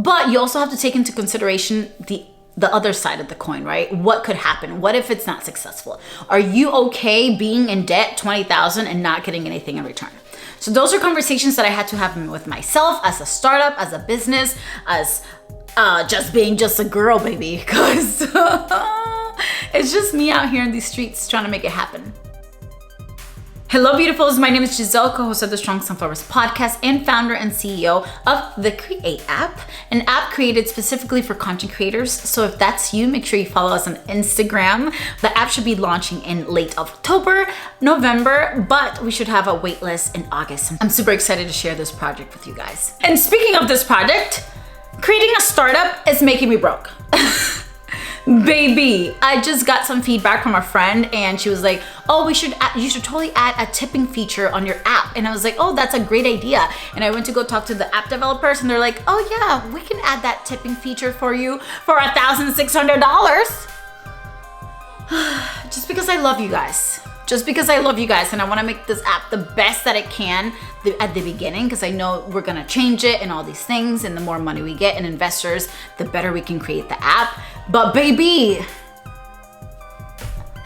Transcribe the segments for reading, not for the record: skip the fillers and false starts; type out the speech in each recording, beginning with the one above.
but you also have to take into consideration the other side of the coin, right? What could happen? What if it's not successful? Are you okay being in debt $20,000 and not getting anything in return? So those are conversations that I had to have with myself as a startup, as a business, as just being just a girl, baby, because it's just me out here in these streets trying to make it happen. Hello, beautifuls. My name is Giselle, co-host of the Strong Sunflowers podcast and founder and CEO of the Create app, an app created specifically for content creators. So if that's you, make sure you follow us on Instagram. The app should be launching in late October, November, but we should have a wait list in August. I'm super excited to share this project with you guys. And speaking of this project, creating a startup is making me broke. Baby, I just got some feedback from a friend and she was like, oh, you should totally add a tipping feature on your app. And I was like, oh, that's a great idea. And I went to go talk to the app developers and they're like, oh yeah, we can add that tipping feature for you for $1,600. Just because I love you guys. Just because I love you guys and I want to make this app the best that it can at the beginning, because I know we're going to change it and all these things, and the more money we get and investors, the better we can create the app. But baby,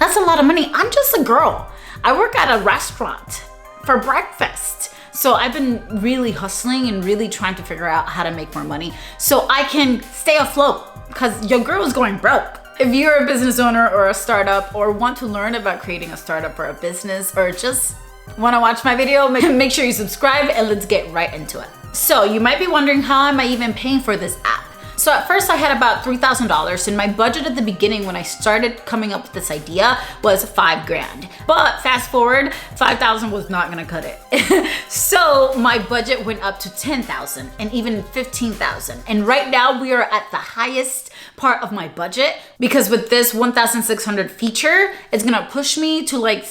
that's a lot of money. I'm just a girl. I work at a restaurant for breakfast. So I've been really hustling and really trying to figure out how to make more money so I can stay afloat, because your girl is going broke. If you're a business owner or a startup or want to learn about creating a startup or a business, or just want to watch my video, make sure you subscribe and let's get right into it. So you might be wondering, how am I even paying for this app? So at first I had about $3,000 and my budget at the beginning when I started coming up with this idea was $5,000. But fast forward, 5,000 was not gonna cut it. So my budget went up to 10,000 and even 15,000. And right now we are at the highest part of my budget, because with this 1,600 feature, it's gonna push me to like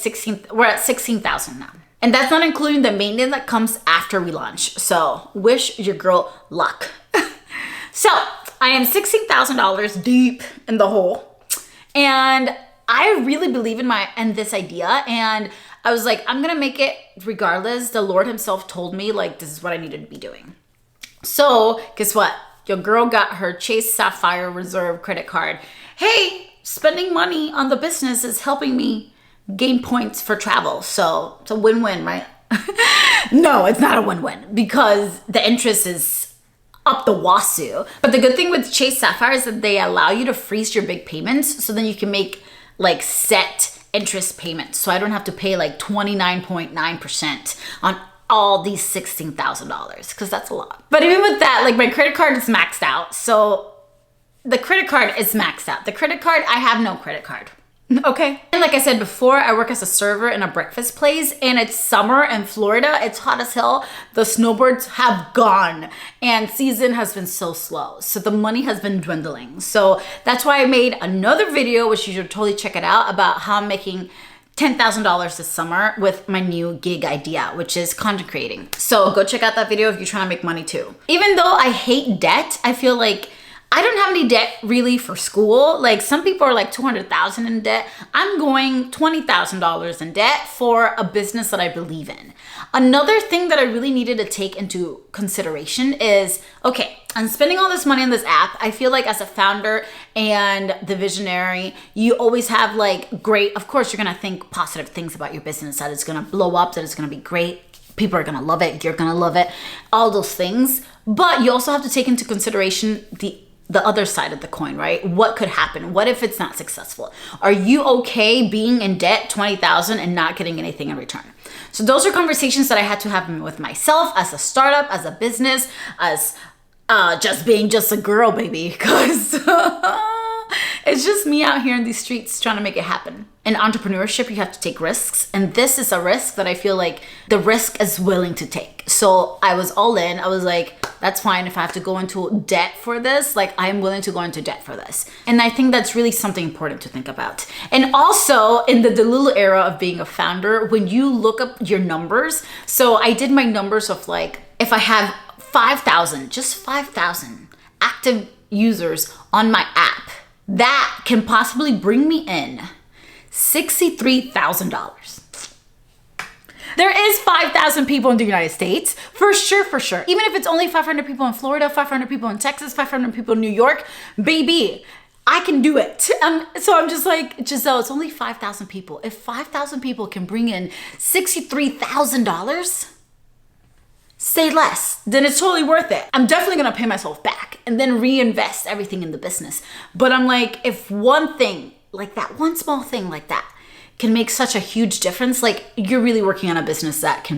we're at 16,000 now. And that's not including the maintenance that comes after we launch. So wish your girl luck. So I am $16,000 deep in the hole, and I really believe in this idea. And I was like, I'm gonna make it regardless. The Lord himself told me like, this is what I needed to be doing. So guess what? Your girl got her Chase Sapphire Reserve credit card. Hey, spending money on the business is helping me gain points for travel. So it's a win-win, right? No, it's not a win-win, because the interest is up the wazoo. But the good thing with Chase Sapphire is that they allow you to freeze your big payments, so then you can make like set interest payments. So I don't have to pay like 29.9% on all these $16,000, because that's a lot. But even with that, like my credit card is maxed out. So the credit card is maxed out. The credit card, I have no credit card. Okay. And like I said before, I work as a server in a breakfast place, and it's summer in Florida. It's hot as hell. The snowbirds have gone and season has been so slow. So the money has been dwindling. So that's why I made another video, which you should totally check it out, about how I'm making $10,000 this summer with my new gig idea, which is content creating. So go check out that video if you're trying to make money too. Even though I hate debt, I feel like I don't have any debt really for school. Like some people are like 200,000 in debt. I'm going $20,000 in debt for a business that I believe in. Another thing that I really needed to take into consideration is, okay, I'm spending all this money on this app. I feel like as a founder and the visionary, you always have like great, of course, you're gonna think positive things about your business, that it's gonna blow up, that it's gonna be great. People are gonna love it, you're gonna love it, all those things. But you also have to take into consideration the other side of the coin, right? What could happen? What if it's not successful? Are you okay being in debt $20,000 and not getting anything in return? So those are conversations that I had to have with myself as a startup, as a business, as just being just a girl, baby, because it's just me out here in these streets trying to make it happen. In entrepreneurship, you have to take risks, and this is a risk that I feel like the risk is willing to take. So I was all in. I was like, that's fine. If I have to go into debt for this, like I'm willing to go into debt for this. And I think that's really something important to think about. And also in the Delulu era of being a founder, when you look up your numbers, so I did my numbers of like, if I have 5,000, just 5,000 active users on my app, that can possibly bring me in $63,000. There is 5,000 people in the United States, for sure, for sure. Even if it's only 500 people in Florida, 500 people in Texas, 500 people in New York, baby, I can do it. So I'm just like, Giselle, it's only 5,000 people. If 5,000 people can bring in $63,000, say less, then it's totally worth it. I'm definitely gonna pay myself back and then reinvest everything in the business. But I'm like, if one thing like that, one small thing like that can make such a huge difference, like you're really working on a business that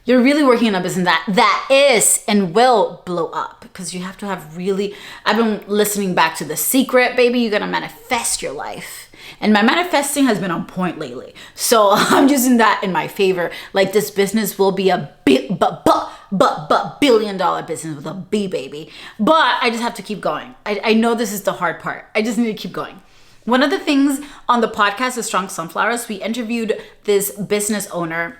you're really working on a business that is and will blow up, because you have to have really, I've been listening back to The Secret, baby. You gotta manifest your life. And my manifesting has been on point lately. So I'm using that in my favor. Like this business will be a billion-dollar business with a B, baby. But I just have to keep going. I know this is the hard part. I just need to keep going. One of the things on the podcast, The Strong Sunflowers, we interviewed this business owner.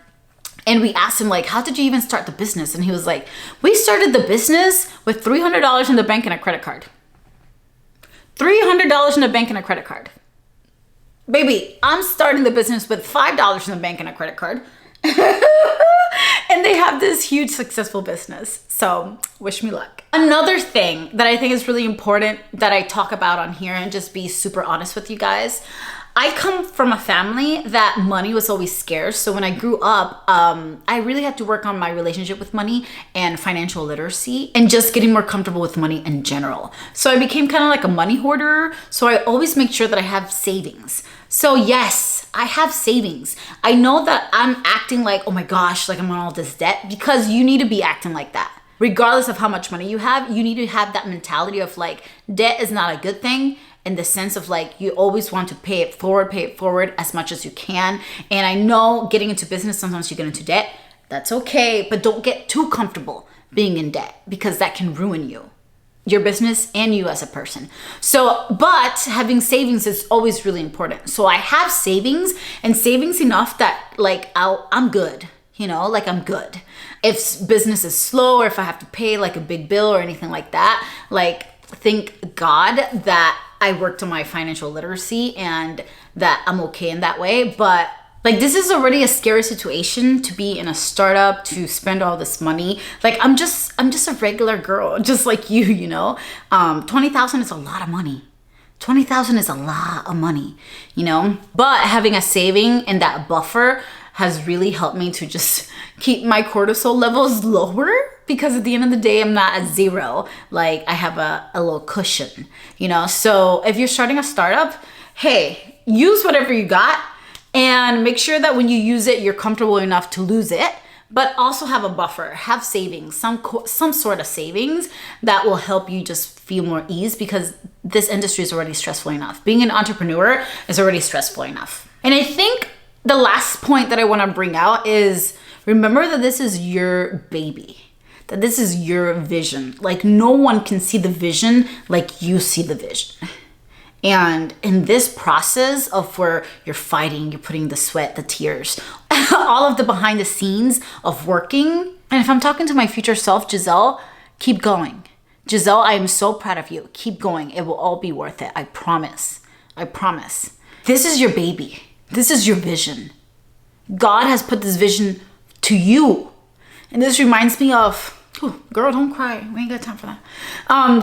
And we asked him, like, how did you even start the business? And he was like, we started the business with $300 in the bank and a credit card. $300 in the bank and a credit card. Baby, I'm starting the business with $5 in the bank and a credit card. And they have this huge successful business. So wish me luck. Another thing that I think is really important that I talk about on here, and just be super honest with you guys, I come from a family that money was always scarce. So when I grew up, I really had to work on my relationship with money and financial literacy and just getting more comfortable with money in general. So I became kind of like a money hoarder. So I always make sure that I have savings. So yes, I have savings. I know that I'm acting like, oh my gosh, like I'm on all this debt, because you need to be acting like that. Regardless of how much money you have, you need to have that mentality of like, debt is not a good thing. In the sense of like, you always want to pay it forward as much as you can. And I know getting into business, sometimes you get into debt. That's okay, but don't get too comfortable being in debt, because that can ruin you, your business, and you as a person. So, but having savings is always really important. So I have savings, and savings enough that like I'm good, you know, like I'm good. If business is slow, or if I have to pay like a big bill or anything like that, like thank God that I worked on my financial literacy and that I'm okay in that way. But like, this is already a scary situation to be in a startup, to spend all this money. Like, I'm just a regular girl, just like you know. 20,000 is a lot of money. 20,000 is a lot of money, you know. But having a saving and that buffer has really helped me to just keep my cortisol levels lower, because at the end of the day, I'm not at zero. Like, I have a little cushion, you know? So if you're starting a startup, hey, use whatever you got, and make sure that when you use it, you're comfortable enough to lose it, but also have a buffer, have savings, some sort of savings that will help you just feel more ease, because this industry is already stressful enough. Being an entrepreneur is already stressful enough. And I think the last point that I want to bring out is, remember that this is your baby, that this is your vision. Like, no one can see the vision like you see the vision. And in this process of where you're fighting, you're putting the sweat, the tears, all of the behind the scenes of working. And if I'm talking to my future self, Giselle, keep going. Giselle, I am so proud of you. Keep going. It will all be worth it. I promise. I promise. This is your baby. This is your vision. God has put this vision to you. And this reminds me of, girl, don't cry. We ain't got time for that.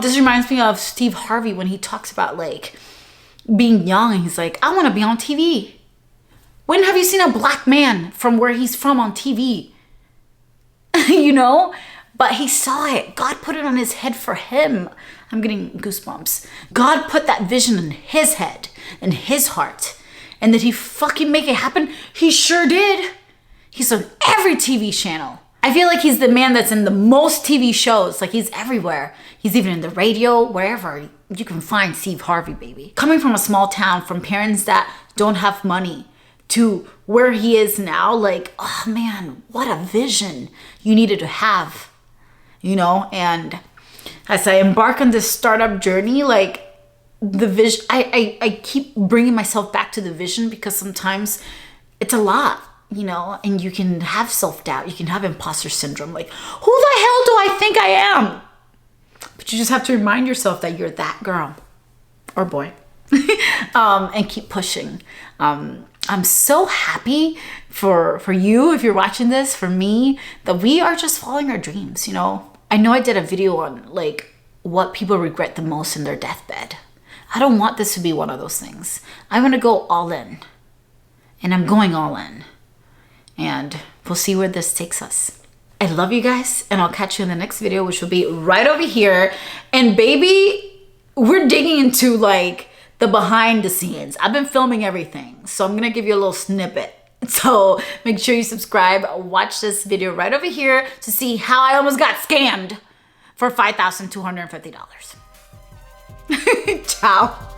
This reminds me of Steve Harvey when he talks about like being young. He's like, I want to be on TV. When have you seen a black man from where he's from on TV? You know? But he saw it. God put it on his head for him. I'm getting goosebumps. God put that vision in his head, in his heart. And did he fucking make it happen? He sure did. He's on every TV channel. I feel like he's the man that's in the most TV shows. Like, he's everywhere. He's even in the radio, wherever you can find Steve Harvey, baby. Coming from a small town, from parents that don't have money, to where he is now, like, oh man, what a vision you needed to have, you know? And as I embark on this startup journey, like, the vision, I keep bringing myself back to the vision, because sometimes it's a lot, you know, and you can have self-doubt, you can have imposter syndrome, like, who the hell do I think I am? But you just have to remind yourself that you're that girl or boy, and keep pushing. I'm so happy for you, if you're watching this, for me, that we are just following our dreams, you know? I know I did a video on like what people regret the most in their deathbed. I don't want this to be one of those things. I'm gonna go all in. And I'm going all in. And we'll see where this takes us. I love you guys, and I'll catch you in the next video, which will be right over here. And baby, we're digging into like the behind the scenes. I've been filming everything, so I'm gonna give you a little snippet. So make sure you subscribe, watch this video right over here to see how I almost got scammed for $5,250. Ciao.